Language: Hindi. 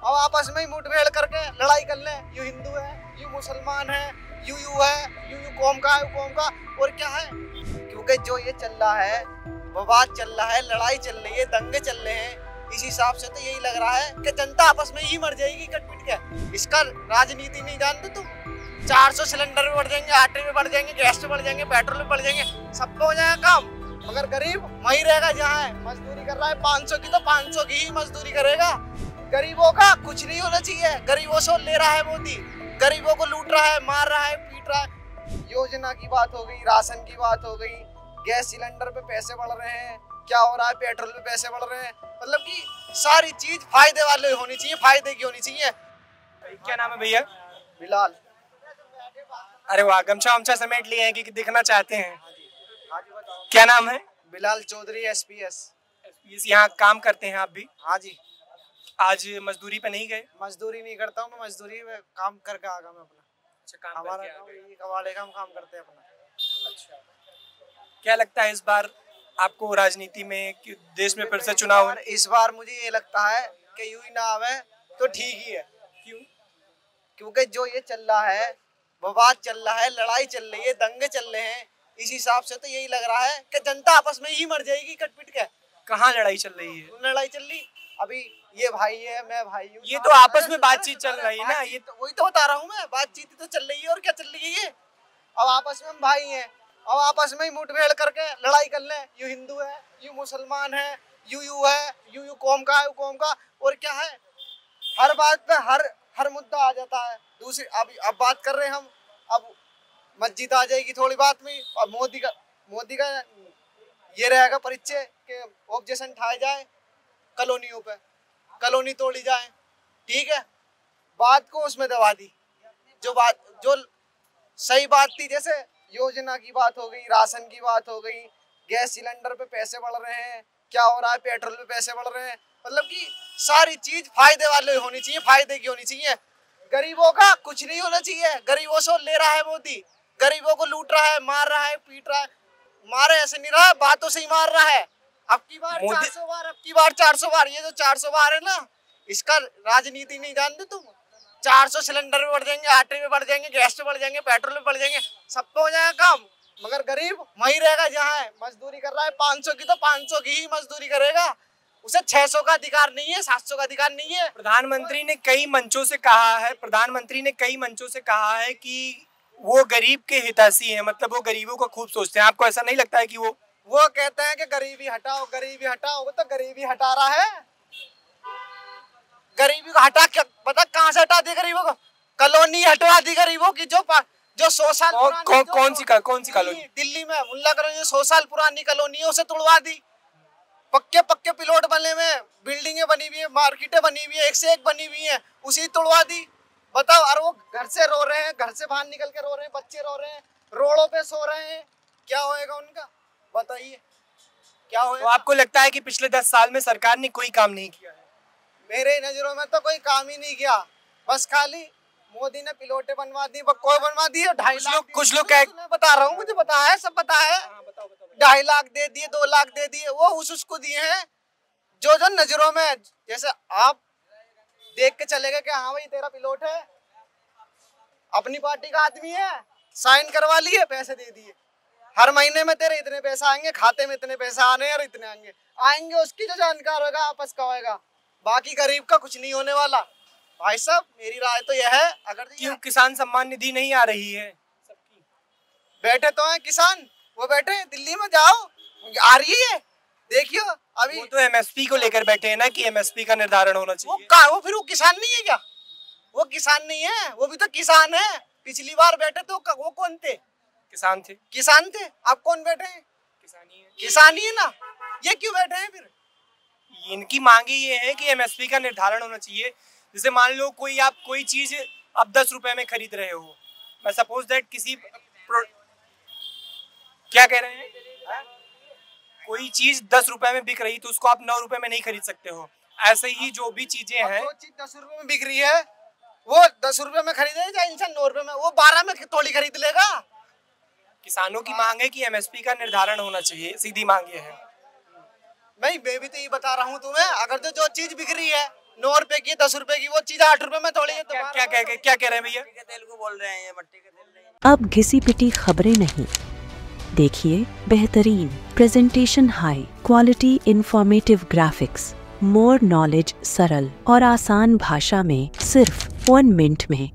अब आपस में ही मुठभेड़ करके लड़ाई कर लें, यू हिंदू है, यू मुसलमान है, यू है, यू कौम का है, कौम का, और क्या है। क्योंकि जो ये चल रहा है, विवाद चल रहा है, लड़ाई चल रही है, दंगे चल रहे हैं, इस हिसाब से तो यही लग रहा है कि जनता आपस में ही मर जाएगी कट पिट के। इसका राजनीति नहीं जानते तुम। 400 सिलेंडर में बढ़ जाएंगे, आटे में बढ़ जाएंगे, गैस में बढ़ जाएंगे, पेट्रोल में बढ़ जाएंगे, सबको हो जाएगा काम, मगर गरीब वही रहेगा जहाँ है। मजदूरी कर रहा है 500 की, तो 500 की ही मजदूरी करेगा। गरीबों का कुछ नहीं होना चाहिए। गरीबों से ले रहा है मोदी, गरीबों को लूट रहा है, मार रहा है, पीट रहा है। योजना की बात हो गई, राशन की बात हो गई, गैस सिलेंडर पे पैसे बढ़ रहे हैं, क्या हो रहा है, पेट्रोल पे पैसे बढ़ रहे हैं। मतलब कि सारी चीज फायदे वाले होनी चाहिए, फायदे की होनी चाहिए। क्या नाम है भैया? बिलाल। अरे वाह, गमछा वमछा समेट लिए हैं कि दिखना चाहते हैं। क्या नाम है? बिलाल चौधरी, SPS। यहाँ काम करते हैं आप भी? हाँ जी। आज मजदूरी पे नहीं गए? मजदूरी नहीं करता हूँ मैं, मजदूरी में काम करके आ गया मैं अपना। अच्छा, काम हमारा करके आ गए। ये कबाड़े का हम काम करते हैं अपना। अच्छा, क्या लगता है इस बार आपको राजनीति में कि देश में फिर से चुनाव है? इस बार मुझे ये लगता है कि यूं ही ना आवे तो ठीक ही है। क्यों? क्योंकि जो ये चल रहा है, विवाद चल रहा है, लड़ाई चल रही है, दंगे चल रहे हैं, इस हिसाब से तो यही लग रहा है कि जनता आपस में ही मर जाएगी कट पिट के। कहाँ लड़ाई चल रही है? लड़ाई चल रही अभी, ये भाई है, मैं भाई हूँ, ये तो आपस में बातचीत चल रही है ना। ये तो वही तो बता रहा हूँ मैं, बातचीत तो चल रही है, और क्या चल रही है ये। अब आपस में हम भाई हैं, अब आपस में ही मुठभेड़ करके लड़ाई कर लें, यू हिंदू है, यू मुसलमान है, यू है, यू कौम का है, कौम का, और क्या है। हर बात पे हर मुद्दा आ जाता है। दूसरी अब बात कर रहे हैं हम, अब मस्जिद आ जाएगी थोड़ी बात में, और मोदी का ये रहेगा परिचय के ऑब्जेक्शन उठाए जाए कॉलोनियों पे, कॉलोनी तोड़ी जाए, ठीक है, बात को उसमें दबा दी। जो सही बात थी, जैसे योजना की बात हो गई, राशन की बात हो गई, गैस सिलेंडर पे पैसे बढ़ रहे हैं, क्या हो रहा है, पेट्रोल पे पैसे बढ़ रहे हैं, मतलब कि सारी चीज फायदे वाले होनी चाहिए, फायदे की होनी चाहिए। गरीबों का कुछ नहीं होना चाहिए। गरीबों से ले रहा है मोदी, गरीबों को लूट रहा है, मार रहा है, पीट रहा है। मारे ऐसे नहीं रहा है, बातों से ही मार रहा है। अब की बार 400 बार, अब की बार 400 बार, ये जो 400 बार है ना, इसका राजनीति नहीं जानते तुम। 400 सिलेंडर में बढ़ जाएंगे, आटे में बढ़ जाएंगे, गैस में बढ़ जाएंगे, पेट्रोल में बढ़ जाएंगे, सबको हो जाएगा काम, मगर गरीब वही रहेगा जहाँ है। मजदूरी कर रहा है 500 की, तो 500 की ही मजदूरी करेगा। उसे 600 का अधिकार नहीं है, 700 का अधिकार नहीं है। प्रधानमंत्री ने कई मंचों से कहा है कि वो गरीब के हितैषी है, मतलब वो गरीबों को खूब सोचते हैं। आपको ऐसा नहीं लगता है कि वो कहते हैं कि गरीबी हटाओ, गरीबी हटाओ, वो तो गरीबी हटा रहा है। गरीबी को हटा क्या, पता कहाँ से हटा दी गरीबों को? कॉलोनी हटवा दी गरीबों की, जो 100 साल कौन सी कॉलोनी? दिल्ली में मुल्ला कॉलोनी, जो 100 साल पुरानी कॉलोनी है, उसे तोड़वा दी। पक्के प्लॉट बने हुए हैं, बिल्डिंगें बनी हुई है, मार्केटें बनी हुई है, एक से एक बनी हुई है, उसी तोड़वा दी। बताओ, और वो घर से रो रहे हैं, घर से बाहर निकल के रो रहे हैं, बच्चे रो रहे हैं, रोडों पे सो रहे हैं, क्या होएगा उनका, बताइए क्या होएगा? तो आपको लगता है कि पिछले 10 साल में सरकार ने कोई काम नहीं किया है? मेरे नजरों में तो कोई काम ही नहीं किया, बस खाली मोदी ने प्लॉटें बनवा दी, कोई बनवा दी है 2.5 लाख। कुछ लोग बता रहा हूँ, मुझे पता है, सब पता है। 2.5 लाख दे दिए, 2 लाख दे दिए, वो उसको दिए हैं जो नजरों में, जैसे आप देख के चले गए कि हाँ भाई तेरा प्लॉट है, अपनी पार्टी का आदमी है, साइन करवा लिए, पैसे दे दिए, हर महीने में तेरे इतने पैसे आएंगे, खाते में इतने पैसे आने और इतने आएंगे, उसकी जो जानकार होगा आपस का होगा, बाकी गरीब का कुछ नहीं होने वाला। भाई साहब, मेरी राय तो यह है, अगर क्यों किसान सम्मान निधि नहीं आ रही है? सबकी बैठे तो हैं किसान, वो बैठे हैं दिल्ली में, जाओ, आ रही है, देखियो। अभी वो तो MSP को लेकर बैठे हैं ना कि MSP का निर्धारण होना चाहिए। वो फिर वो किसान नहीं है क्या? वो किसान नहीं है, वो भी तो किसान है। पिछली बार बैठे तो वो कौन थे? किसान थे। अब कौन बैठे हैं? किसान ही है ना। ये क्यों बैठे हैं फिर? इनकी मांगे ये है कि MSP का निर्धारण होना चाहिए। जैसे मान लो आप कोई चीज अब 10 रुपए में खरीद रहे हो, मैं सपोज दैट क्या कह रहे हैं, कोई चीज 10 रुपए में बिक रही तो उसको आप 9 रुपए में नहीं खरीद सकते हो। ऐसे ही जो भी चीजें हैं, जो चीज 10 रुपए में बिक रही है वो 10 रुपए में खरीदेगा, चाहे इंसान 9 रुपए में, वो 12 में थोड़ी खरीद लेगा। किसानों की मांग है कि MSP का निर्धारण होना चाहिए, सीधी मांग ये है। मैं भी तो ये बता रहा हूँ तुम्हें, अगर जो चीज बिक रही है 9 रुपए की 10 रुपए की वो चीज 8 रुपए में थोड़ी है। क्या कह रहे हैं भैया? के तेल को बोल रहे हैं ये, मट्टी के तेल नहीं। अब घिसी पिटी खबरें नहीं, देखिए बेहतरीन presentation, high quality informative graphics, more knowledge, सरल और आसान भाषा में सिर्फ 1 मिनट में।